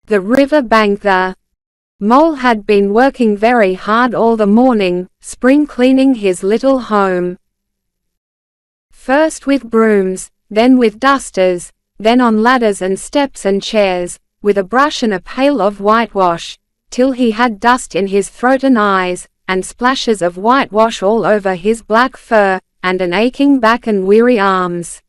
The river bank. The mole had been working very hard all the morning, spring cleaning his little home. First with brooms, then with dusters, then on ladders and steps and chairs, with a brush and a pail of whitewash, till he had dust in his throat and eyes, and splashes of whitewash all over his black fur, and an aching back and weary arms.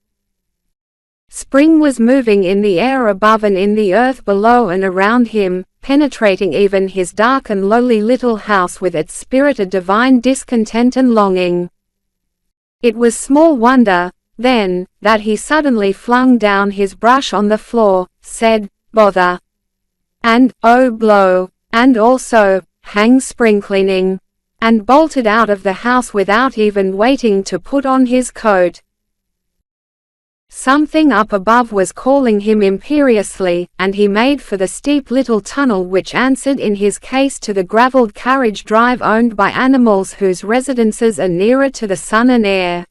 Spring was moving in the air above and in the earth below and around him, penetrating even his dark and lowly little house with its spirit of divine discontent and longing. It was small wonder, then, that he suddenly flung down his brush on the floor, said, "Bother!" and "Oh blow!" and also, "Hang spring cleaning!" and bolted out of the house without even waiting to put on his coat. Something up above was calling him imperiously, and he made for the steep little tunnel which answered in his case to the gravelled carriage drive owned by animals whose residences are nearer to the sun and air.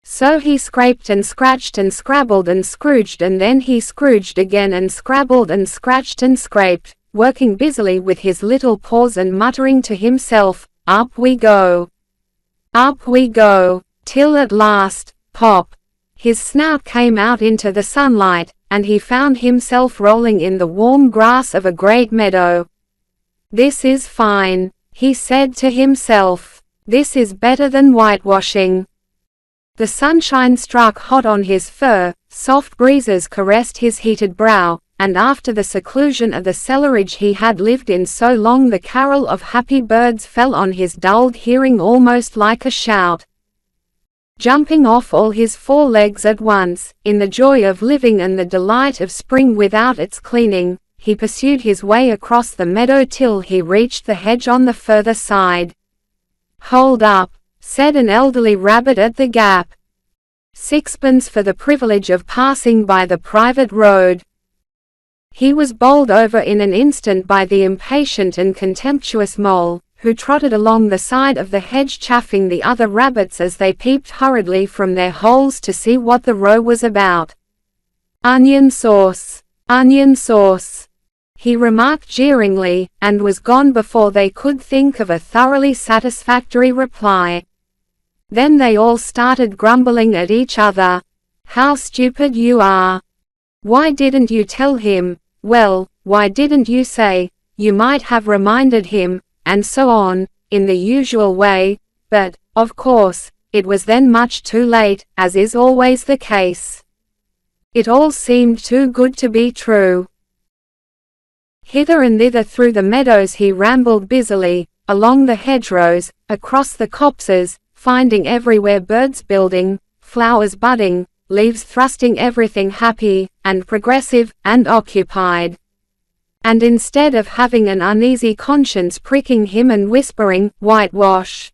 So he scraped and scratched and scrabbled and scrooged, and then he scrooged again and scrabbled and scratched and scraped, working busily with his little paws and muttering to himself, "Up we go! Up we go!" till at last, pop! His snout came out into the sunlight, and he found himself rolling in the warm grass of a great meadow. "This is fine," he said to himself. "This is better than whitewashing." The sunshine struck hot on his fur, soft breezes caressed his heated brow, and after the seclusion of the cellarage he had lived in so long, the carol of happy birds fell on his dulled hearing almost like a shout. Jumping off all his 4 legs at once, in the joy of living and the delight of spring without its cleaning, he pursued his way across the meadow till he reached the hedge on the further side. "Hold up," said an elderly rabbit at the gap. "Sixpence for the privilege of passing by the private road." He was bowled over in an instant by the impatient and contemptuous mole, who trotted along the side of the hedge chaffing the other rabbits as they peeped hurriedly from their holes to see what the row was about. "Onion sauce, onion sauce," he remarked jeeringly, and was gone before they could think of a thoroughly satisfactory reply. Then they all started grumbling at each other. "How stupid you are! Why didn't you tell him? Well, why didn't you say? You might have reminded him," and so on, in the usual way, but, of course, it was then much too late, as is always the case. It all seemed too good to be true. Hither and thither through the meadows he rambled busily, along the hedgerows, across the copses, finding everywhere birds building, flowers budding, leaves thrusting, everything happy, and progressive, and occupied. And instead of having an uneasy conscience pricking him and whispering, "Whitewash,"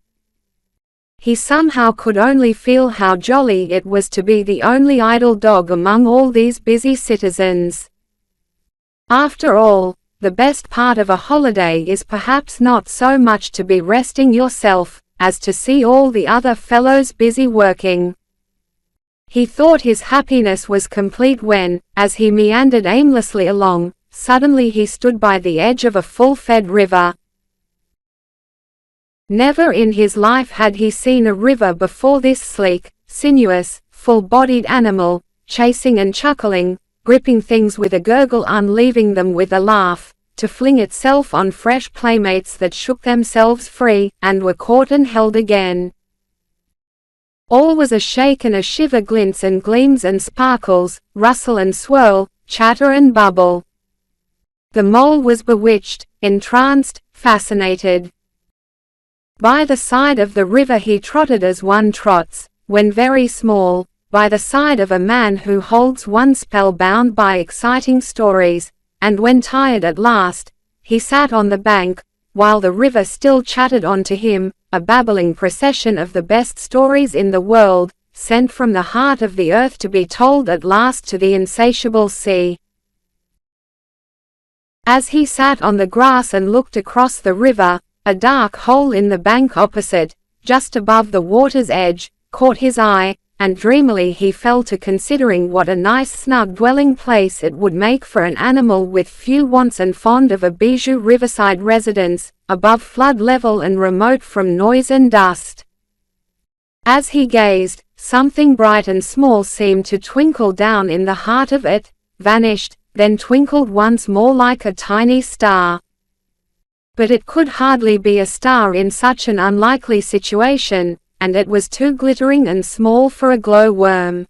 he somehow could only feel how jolly it was to be the only idle dog among all these busy citizens. After all, the best part of a holiday is perhaps not so much to be resting yourself, as to see all the other fellows busy working. He thought his happiness was complete when, as he meandered aimlessly along, suddenly he stood by the edge of a full-fed river. Never in his life had he seen a river before, this sleek, sinuous, full-bodied animal, chasing and chuckling, gripping things with a gurgle, unleaving them with a laugh, to fling itself on fresh playmates that shook themselves free, and were caught and held again. All was a shake and a shiver, glints and gleams and sparkles, rustle and swirl, chatter and bubble. The mole was bewitched, entranced, fascinated. By the side of the river he trotted as one trots, when very small, by the side of a man who holds one spellbound by exciting stories, and when tired at last, he sat on the bank, while the river still chattered on to him, a babbling procession of the best stories in the world, sent from the heart of the earth to be told at last to the insatiable sea. As he sat on the grass and looked across the river, a dark hole in the bank opposite, just above the water's edge, caught his eye, and dreamily he fell to considering what a nice snug dwelling place it would make for an animal with few wants and fond of a bijou riverside residence, above flood level and remote from noise and dust. As he gazed, something bright and small seemed to twinkle down in the heart of it, vanished, then twinkled once more like a tiny star. But it could hardly be a star in such an unlikely situation, and it was too glittering and small for a glowworm.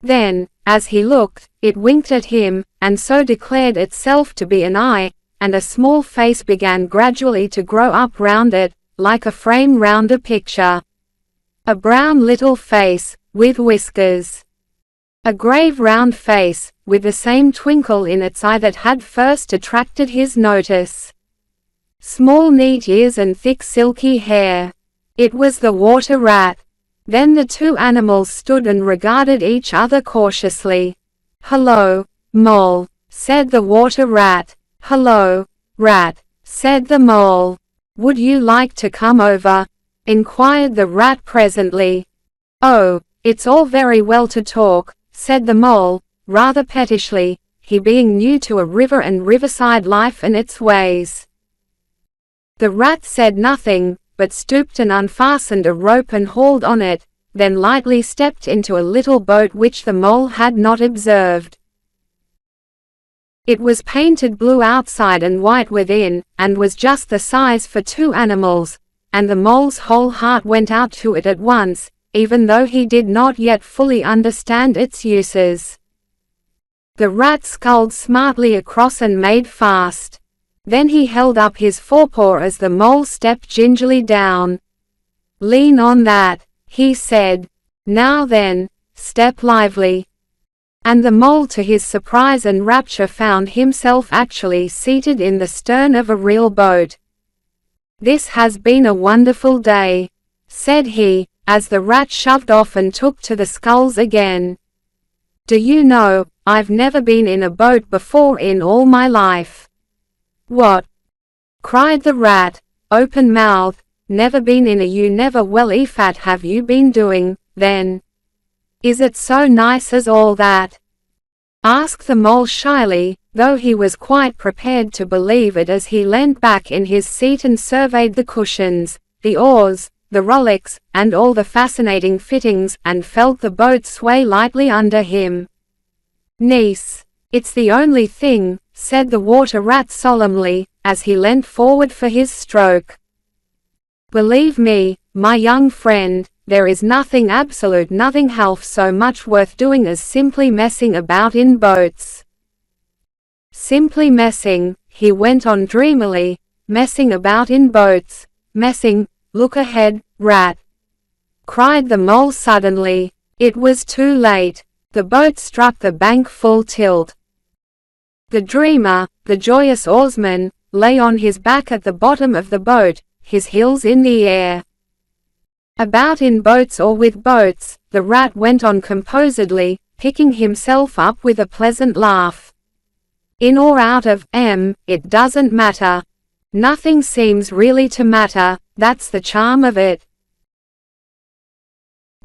Then, as he looked, it winked at him, and so declared itself to be an eye, and a small face began gradually to grow up round it, like a frame round a picture. A brown little face, with whiskers. A grave round face, with the same twinkle in its eye that had first attracted his notice. Small neat ears and thick silky hair. It was the water rat. Then the two animals stood and regarded each other cautiously. "Hello, mole," said the water rat. "Hello, rat," said the mole. "Would you like to come over?" inquired the rat presently. "Oh, it's all very well to talk," said the mole, rather pettishly, he being new to a river and riverside life and its ways. The rat said nothing, but stooped and unfastened a rope and hauled on it, then lightly stepped into a little boat which the mole had not observed. It was painted blue outside and white within, and was just the size for two animals, and the mole's whole heart went out to it at once, even though he did not yet fully understand its uses. The rat sculled smartly across and made fast. Then he held up his forepaw as the mole stepped gingerly down. "Lean on that," he said. "Now then, step lively." And the mole, to his surprise and rapture, found himself actually seated in the stern of a real boat. "This has been a wonderful day," said he, as the rat shoved off and took to the sculls again. "Do you know, I've never been in a boat before in all my life." "What?" cried the rat, open-mouthed. "Never been in a you never well ifat have you been doing, then? Is it so nice as all that?" asked the mole shyly, though he was quite prepared to believe it as he leant back in his seat and surveyed the cushions, the oars, the rowlocks, and all the fascinating fittings, and felt the boat sway lightly under him. "Niece, it's the only thing," said the water rat solemnly, as he leant forward for his stroke. "Believe me, my young friend, there is nothing, absolute nothing half so much worth doing as simply messing about in boats." "Simply messing," he went on dreamily, "messing about in boats, messing, look ahead, rat," cried the mole suddenly. It was too late. The boat struck the bank full tilt. The dreamer, the joyous oarsman, lay on his back at the bottom of the boat, his heels in the air. "About in boats or with boats," the rat went on composedly, picking himself up with a pleasant laugh. "In or out of it doesn't matter. Nothing seems really to matter, that's the charm of it.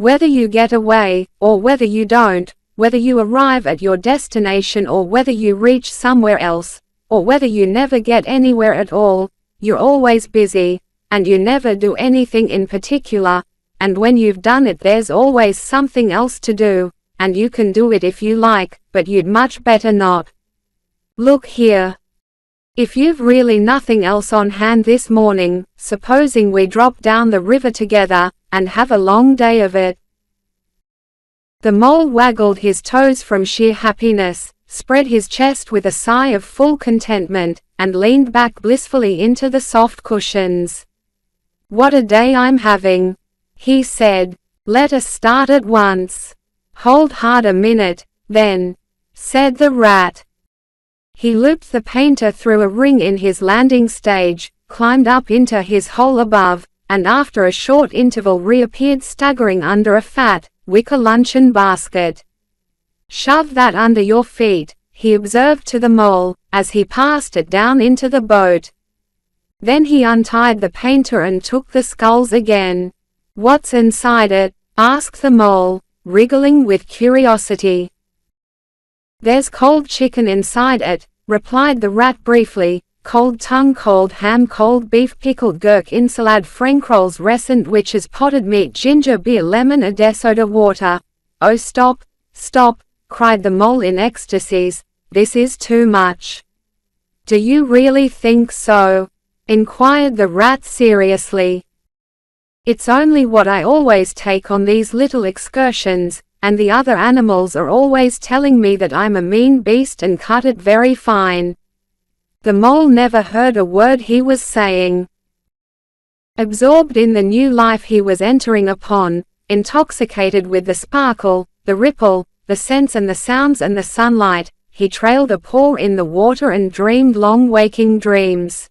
Whether you get away, or whether you don't, whether you arrive at your destination or whether you reach somewhere else, or whether you never get anywhere at all, you're always busy, and you never do anything in particular, and when you've done it there's always something else to do, and you can do it if you like, but you'd much better not. Look here. If you've really nothing else on hand this morning, supposing we drop down the river together, and have a long day of it." The mole waggled his toes from sheer happiness, spread his chest with a sigh of full contentment, and leaned back blissfully into the soft cushions. "What a day I'm having," he said. "Let us start at once." "Hold hard a minute, then," said the rat. He looped the painter through a ring in his landing stage, climbed up into his hole above, and after a short interval reappeared staggering under a fat, wicker luncheon basket. "Shove that under your feet," he observed to the mole, as he passed it down into the boat. Then he untied the painter and took the sculls again. "What's inside it?" asked the mole, wriggling with curiosity. "There's cold chicken inside it," replied the rat briefly. "Cold tongue, cold ham, cold beef, pickled gherk, insalade, frankrolls, recent witches, potted meat, ginger beer, lemon, a de soda water." "Oh, stop, stop," cried the mole in ecstasies. "This is too much." "Do you really think so?" inquired the rat seriously. "It's only what I always take on these little excursions, and the other animals are always telling me that I'm a mean beast and cut it very fine." The mole never heard a word he was saying. Absorbed in the new life he was entering upon, intoxicated with the sparkle, the ripple, the scents and the sounds and the sunlight, he trailed a paw in the water and dreamed long waking dreams.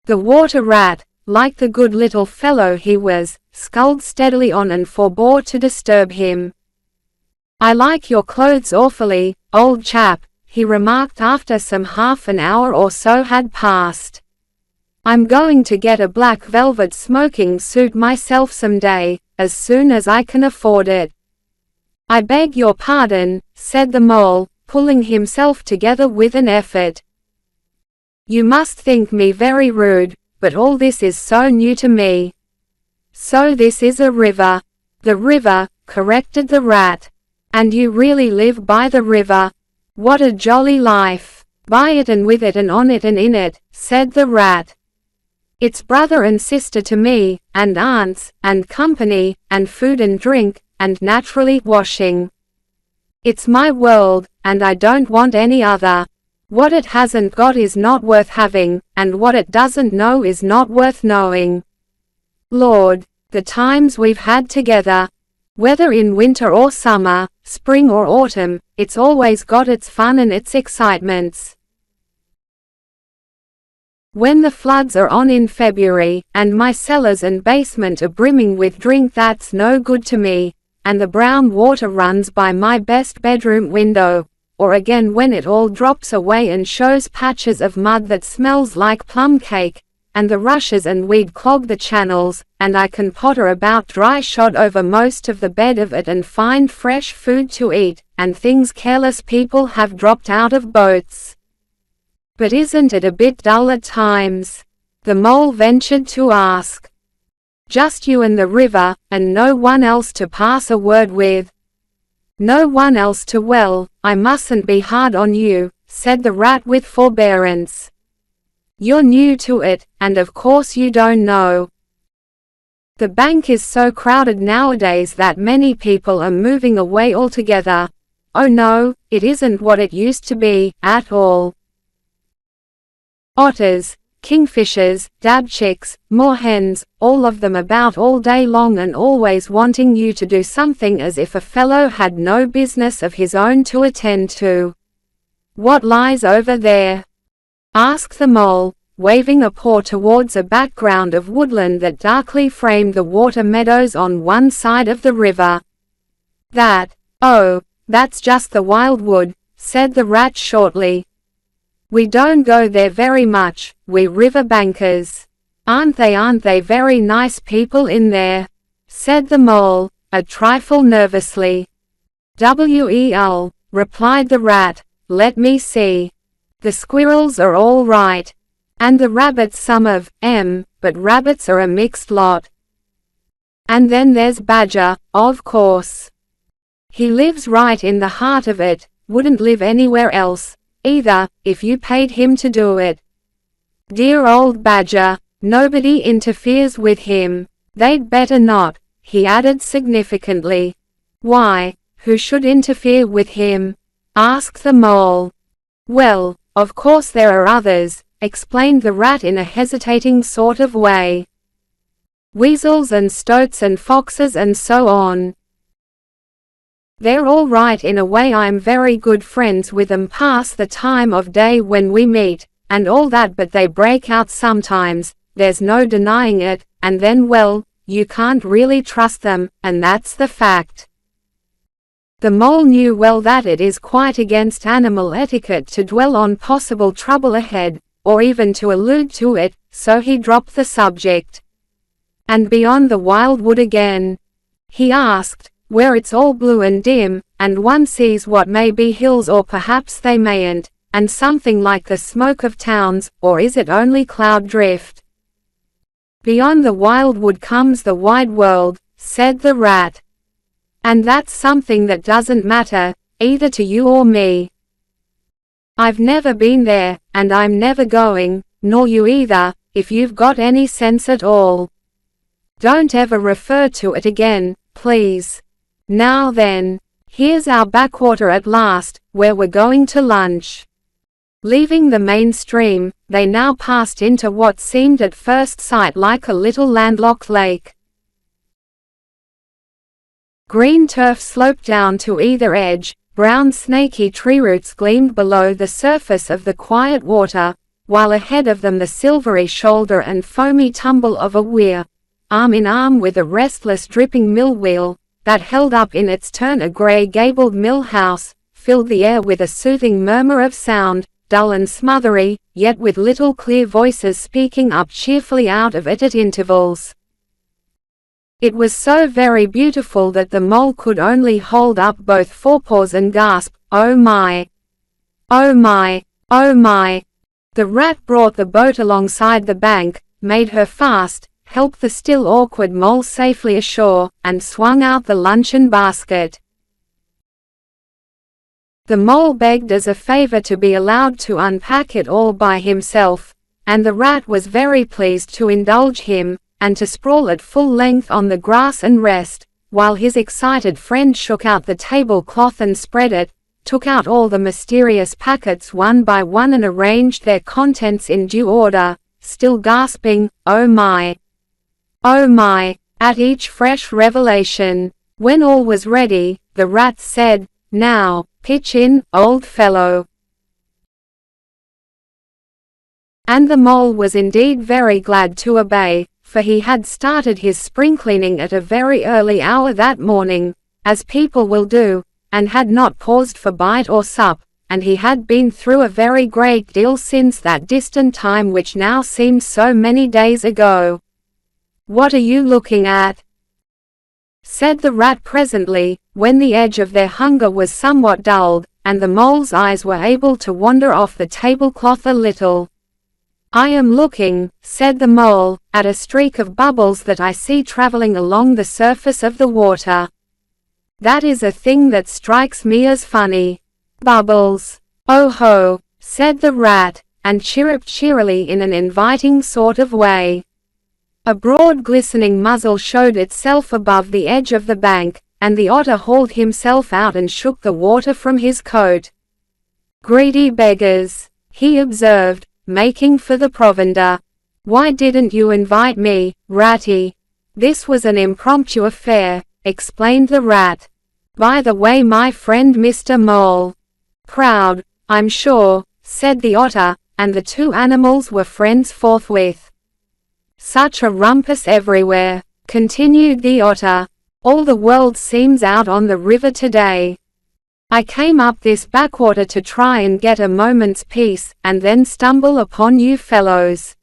The water rat, like the good little fellow he was, sculled steadily on and forbore to disturb him. "I like your clothes awfully, old chap," he remarked after some half an hour or so had passed. "I'm going to get a black velvet smoking suit myself some day, as soon as I can afford it." "I beg your pardon," said the mole, pulling himself together with an effort. "You must think me very rude, but all this is so new to me." "So this is a river?" "The river," corrected the rat. "And you really live by the river? What a jolly life." "By it and with it and on it and in it," said the rat. "It's brother and sister to me, and aunts, and company, and food and drink, and naturally washing. It's my world, and I don't want any other. What it hasn't got is not worth having, and what it doesn't know is not worth knowing. Lord, the times we've had together. Whether in winter or summer, spring or autumn, it's always got its fun and its excitements. When the floods are on in February, and my cellars and basement are brimming with drink that's no good to me, and the brown water runs by my best bedroom window, or again when it all drops away and shows patches of mud that smells like plum cake, and the rushes and weed clog the channels, and I can potter about dry shod over most of the bed of it and find fresh food to eat, and things careless people have dropped out of boats. But isn't it a bit dull at times?" the mole ventured to ask. "Just you and the river, and no one else to pass a word with?" "No one else to well, I mustn't be hard on you," said the rat with forbearance. "You're new to it, and of course you don't know. The bank is so crowded nowadays that many people are moving away altogether. Oh no, it isn't what it used to be, at all. Otters, kingfishers, dabchicks, moorhens, all of them about all day long and always wanting you to do something as if a fellow had no business of his own to attend to." "What lies over there?" asked the mole, waving a paw towards a background of woodland that darkly framed the water meadows on one side of the river. Oh, that's just the wildwood," said the rat shortly. "We don't go there very much, we river bankers. Aren't they very nice people in there?" said the mole, a trifle nervously. "Well," replied the rat, "let me see. The squirrels are all right. And the rabbits some of 'em, but rabbits are a mixed lot. And then there's Badger, of course. He lives right in the heart of it, wouldn't live anywhere else, either, if you paid him to do it. Dear old Badger, nobody interferes with him. They'd better not," he added significantly. "Why, who should interfere with him?" asked the mole. "Well, of course there are others," explained the rat in a hesitating sort of way. "Weasels and stoats and foxes and so on. They're all right in a way. I'm very good friends with them past the time of day when we meet, and all that, but they break out sometimes, there's no denying it, and then well, you can't really trust them, and that's the fact." The mole knew well that it is quite against animal etiquette to dwell on possible trouble ahead, or even to allude to it, so he dropped the subject. "And beyond the wildwood again?" he asked, "where it's all blue and dim, and one sees what may be hills or perhaps they mayn't, and something like the smoke of towns, or is it only cloud drift?" "Beyond the wild wood comes the wide world," said the rat. "And that's something that doesn't matter, either to you or me. I've never been there, and I'm never going, nor you either, if you've got any sense at all. Don't ever refer to it again, please. Now then, here's our backwater at last, where we're going to lunch." Leaving the main stream, they now passed into what seemed at first sight like a little landlocked lake. Green turf sloped down to either edge, brown snaky tree roots gleamed below the surface of the quiet water, while ahead of them the silvery shoulder and foamy tumble of a weir, arm in arm with a restless dripping mill wheel, that held up in its turn a grey-gabled mill house, filled the air with a soothing murmur of sound, dull and smothery, yet with little clear voices speaking up cheerfully out of it at intervals. It was so very beautiful that the mole could only hold up both forepaws and gasp, "Oh my! Oh my! Oh my!" The rat brought the boat alongside the bank, made her fast, helped the still awkward mole safely ashore, and swung out the luncheon basket. The mole begged as a favor to be allowed to unpack it all by himself, and the rat was very pleased to indulge him, and to sprawl at full length on the grass and rest, while his excited friend shook out the tablecloth and spread it, took out all the mysterious packets one by one and arranged their contents in due order, still gasping, "Oh my! Oh my!" at each fresh revelation. When all was ready, the rat said, "Now, pitch in, old fellow." And the mole was indeed very glad to obey, for he had started his spring cleaning at a very early hour that morning, as people will do, and had not paused for bite or sup, and he had been through a very great deal since that distant time which now seemed so many days ago. "What are you looking at?" said the rat presently, when the edge of their hunger was somewhat dulled, and the mole's eyes were able to wander off the tablecloth a little. "I am looking," said the mole, "at a streak of bubbles that I see traveling along the surface of the water. That is a thing that strikes me as funny." "Bubbles! Oh ho!" said the rat, and chirruped cheerily in an inviting sort of way. A broad glistening muzzle showed itself above the edge of the bank, and the otter hauled himself out and shook the water from his coat. "Greedy beggars," he observed, making for the provender. "Why didn't you invite me, Ratty?" "This was an impromptu affair," explained the rat. "By the way, my friend Mr. Mole." "Proud, I'm sure," said the otter, and the two animals were friends forthwith. "Such a rumpus everywhere," continued the otter. "All the world seems out on the river today. I came up this backwater to try and get a moment's peace, and then stumble upon you fellows.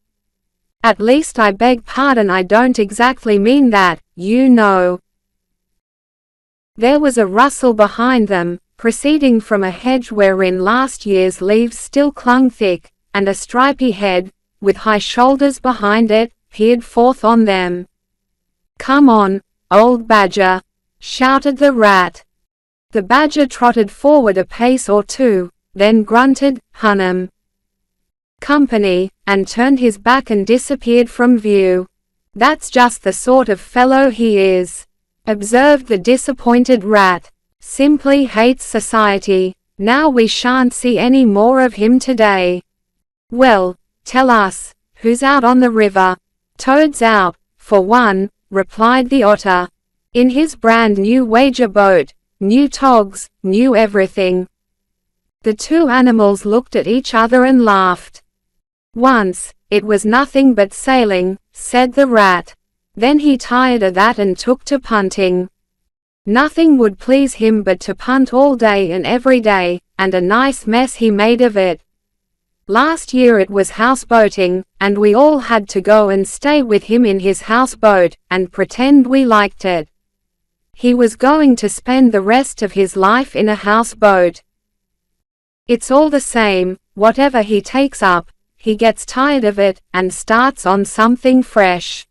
At least I beg pardon, I don't exactly mean that, you know." There was a rustle behind them, proceeding from a hedge wherein last year's leaves still clung thick, and a stripy head, with high shoulders behind it, peered forth on them. "Come on, old badger!" shouted the rat. The badger trotted forward a pace or two, then grunted, "Hunnam! Company," and turned his back and disappeared from view. "That's just the sort of fellow he is," observed the disappointed rat. "Simply hates society. Now we shan't see any more of him today." "Well, tell us, who's out on the river?" "Toad's out, for one," replied the otter. "In his brand new wager boat, new togs, new everything." The two animals looked at each other and laughed. "Once, it was nothing but sailing," said the rat. "Then he tired of that and took to punting. Nothing would please him but to punt all day and every day, and a nice mess he made of it. Last year it was houseboating, and we all had to go and stay with him in his houseboat, and pretend we liked it. He was going to spend the rest of his life in a houseboat. It's all the same, whatever he takes up, he gets tired of it, and starts on something fresh.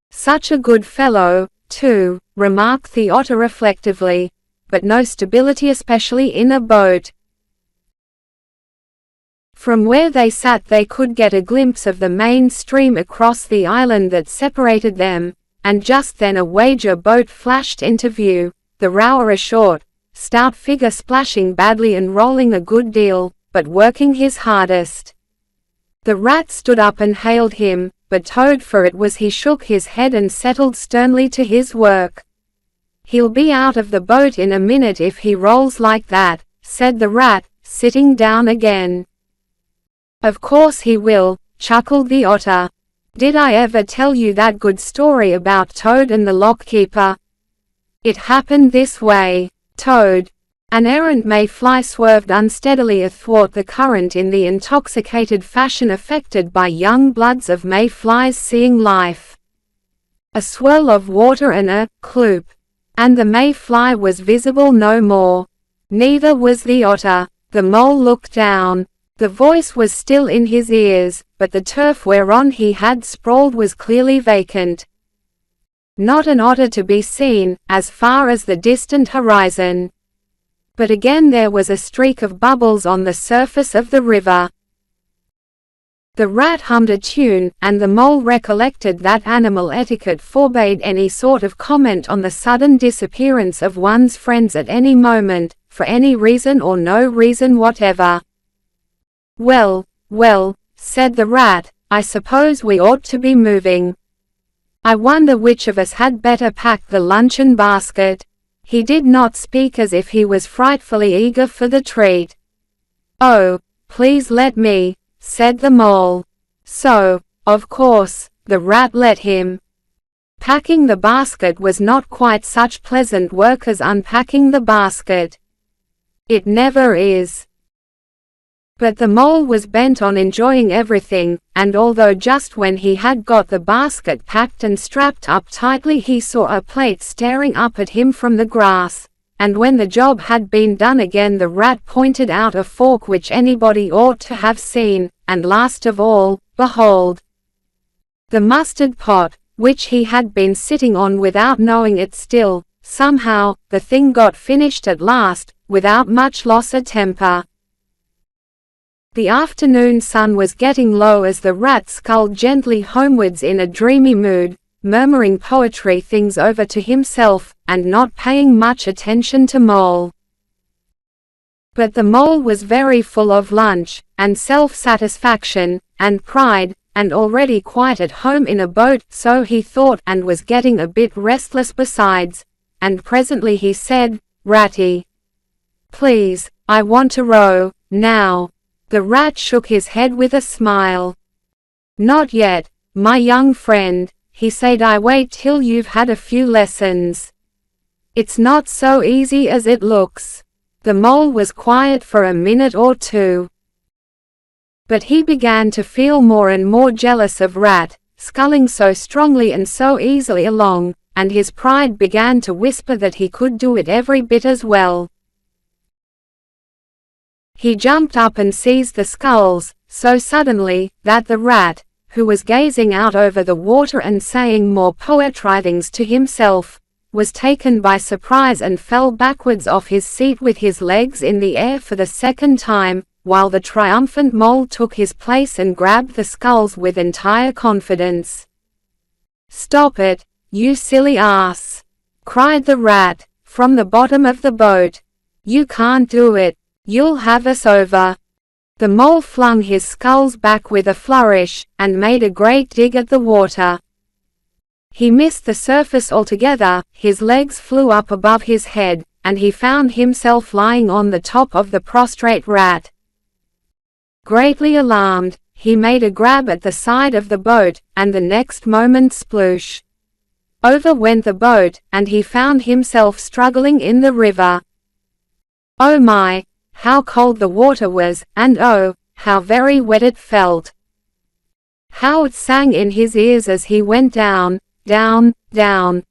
Such a good fellow, too, remarked the otter reflectively, but no stability, especially in a boat. From where they sat they could get a glimpse of the main stream across the island that separated them, and just then a wager boat flashed into view, the rower a short, stout figure splashing badly and rolling a good deal, but working his hardest. The rat stood up and hailed him, but Toad, for it was he, shook his head and settled sternly to his work. "He'll be out of the boat in a minute if he rolls like that," said the rat, sitting down again. "Of course he will," chuckled the otter. "Did I ever tell you that good story about Toad and the lockkeeper? It happened this way. Toad, an errant mayfly, swerved unsteadily athwart the current in the intoxicated fashion affected by young bloods of mayflies seeing life. A swirl of water and a cloop, and the mayfly was visible no more. Neither was the otter. The mole looked down. The voice was still in his ears, but the turf whereon he had sprawled was clearly vacant. Not an otter to be seen, as far as the distant horizon. But again there was a streak of bubbles on the surface of the river. The rat hummed a tune, and the mole recollected that animal etiquette forbade any sort of comment on the sudden disappearance of one's friends at any moment, for any reason or no reason whatever. "Well, well," said the rat, "I suppose we ought to be moving. I wonder which of us had better pack the luncheon basket." He did not speak as if he was frightfully eager for the treat. "Oh, please let me," said the mole. So, of course, the rat let him. Packing the basket was not quite such pleasant work as unpacking the basket. It never is. But the mole was bent on enjoying everything, and although just when he had got the basket packed and strapped up tightly he saw a plate staring up at him from the grass, and when the job had been done again the rat pointed out a fork which anybody ought to have seen, and last of all, behold! The mustard pot, which he had been sitting on without knowing it still. Somehow, the thing got finished at last, without much loss of temper. The afternoon sun was getting low as the rat sculled gently homewards in a dreamy mood, murmuring poetry things over to himself, and not paying much attention to Mole. But the mole was very full of lunch, and self-satisfaction, and pride, and already quite at home in a boat, so he thought, and was getting a bit restless besides, and presently he said, "Ratty, please, I want to row, now." The rat shook his head with a smile. "Not yet, my young friend," he said. "I wait till you've had a few lessons. It's not so easy as it looks." The mole was quiet for a minute or two. But he began to feel more and more jealous of Rat, sculling so strongly and so easily along, and his pride began to whisper that he could do it every bit as well. He jumped up and seized the sculls, so suddenly, that the rat, who was gazing out over the water and saying more poetry things to himself, was taken by surprise and fell backwards off his seat with his legs in the air for the second time, while the triumphant mole took his place and grabbed the sculls with entire confidence. "Stop it, you silly ass!" cried the rat, from the bottom of the boat. "You can't do it. You'll have us over." The mole flung his sculls back with a flourish, and made a great dig at the water. He missed the surface altogether, his legs flew up above his head, and he found himself lying on the top of the prostrate rat. Greatly alarmed, he made a grab at the side of the boat, and the next moment sploosh! Over went the boat, and he found himself struggling in the river. Oh my! How cold the water was, and oh, how very wet it felt! How it sang in his ears as he went down, down, down!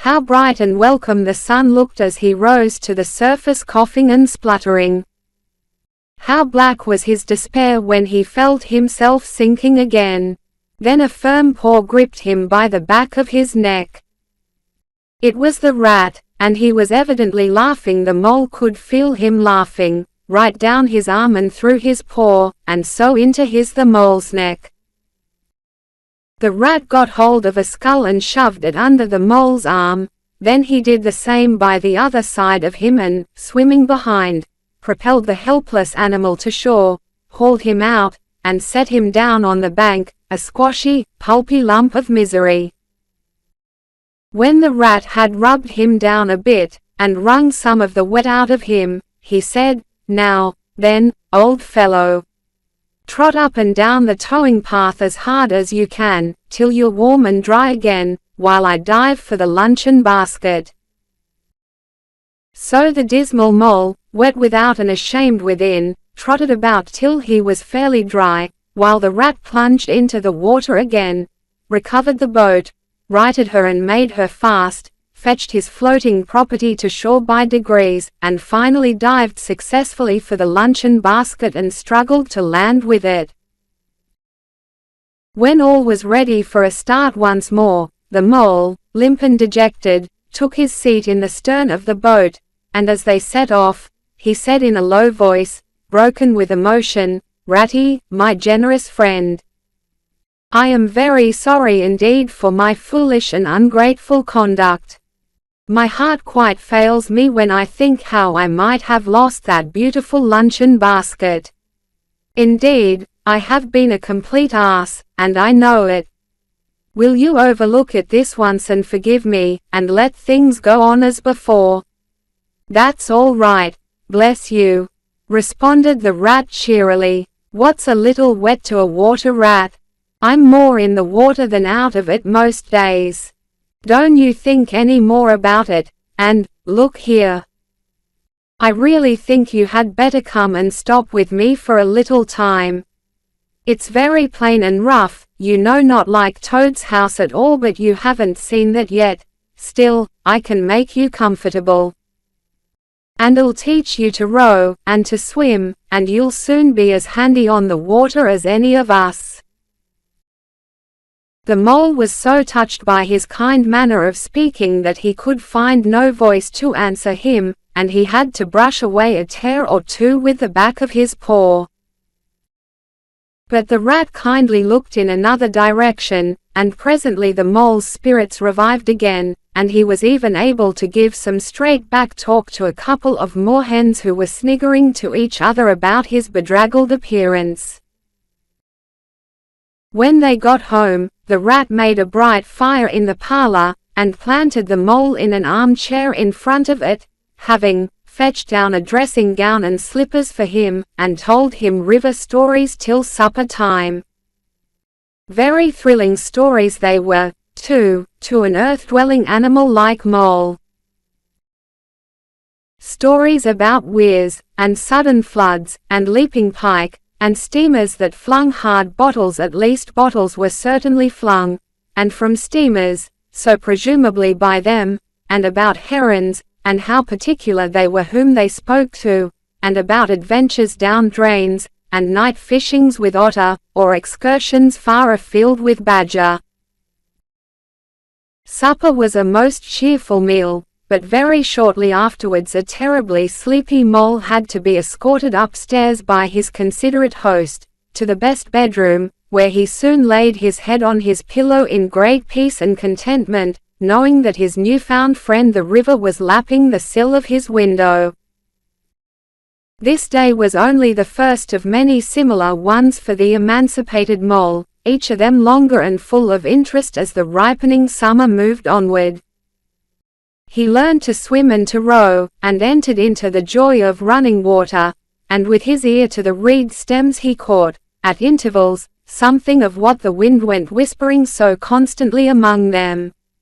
How bright and welcome the sun looked as he rose to the surface, coughing and spluttering. How black was his despair when he felt himself sinking again. Then a firm paw gripped him by the back of his neck. It was the rat, and he was evidently laughing. The mole could feel him laughing, right down his arm and through his paw, and so into the mole's neck. The rat got hold of a skull and shoved it under the mole's arm. Then he did the same by the other side of him and, swimming behind, propelled the helpless animal to shore, hauled him out, and set him down on the bank, a squashy, pulpy lump of misery. When the rat had rubbed him down a bit, and wrung some of the wet out of him, he said, "Now, then, old fellow. Trot up and down the towing path as hard as you can, till you're warm and dry again, while I dive for the luncheon basket." So the dismal mole, wet without and ashamed within, trotted about till he was fairly dry, while the rat plunged into the water again, recovered the boat, righted her and made her fast, fetched his floating property to shore by degrees, and finally dived successfully for the luncheon basket and struggled to land with it. When all was ready for a start once more, the mole, limp and dejected, took his seat in the stern of the boat, and as they set off, he said in a low voice, broken with emotion, "Ratty, my generous friend, I am very sorry indeed for my foolish and ungrateful conduct. My heart quite fails me when I think how I might have lost that beautiful luncheon basket. Indeed, I have been a complete ass, and I know it. Will you overlook it this once and forgive me, and let things go on as before?" "That's all right, bless you," responded the rat cheerily. "What's a little wet to a water rat? I'm more in the water than out of it most days. Don't you think any more about it, and, look here. I really think you had better come and stop with me for a little time. It's very plain and rough, you know, not like Toad's house at all, but you haven't seen that yet. Still, I can make you comfortable. And I'll teach you to row, and to swim, and you'll soon be as handy on the water as any of us." The mole was so touched by his kind manner of speaking that he could find no voice to answer him, and he had to brush away a tear or two with the back of his paw. But the rat kindly looked in another direction, and presently the mole's spirits revived again, and he was even able to give some straight-back talk to a couple of moorhens who were sniggering to each other about his bedraggled appearance. When they got home, the rat made a bright fire in the parlor, and planted the mole in an armchair in front of it, having fetched down a dressing gown and slippers for him, and told him river stories till supper time. Very thrilling stories they were, too, to an earth-dwelling animal like mole. Stories about weirs, and sudden floods, and leaping pike, and steamers that flung hard bottles. At least bottles were certainly flung, and from steamers, so presumably by them, and about herons, and how particular they were whom they spoke to, and about adventures down drains, and night fishings with otter, or excursions far afield with badger. Supper was a most cheerful meal, but very shortly afterwards a terribly sleepy mole had to be escorted upstairs by his considerate host, to the best bedroom, where he soon laid his head on his pillow in great peace and contentment, knowing that his newfound friend the river was lapping the sill of his window. This day was only the first of many similar ones for the emancipated mole, each of them longer and full of interest as the ripening summer moved onward. He learned to swim and to row, and entered into the joy of running water, and with his ear to the reed stems he caught, at intervals, something of what the wind went whispering so constantly among them.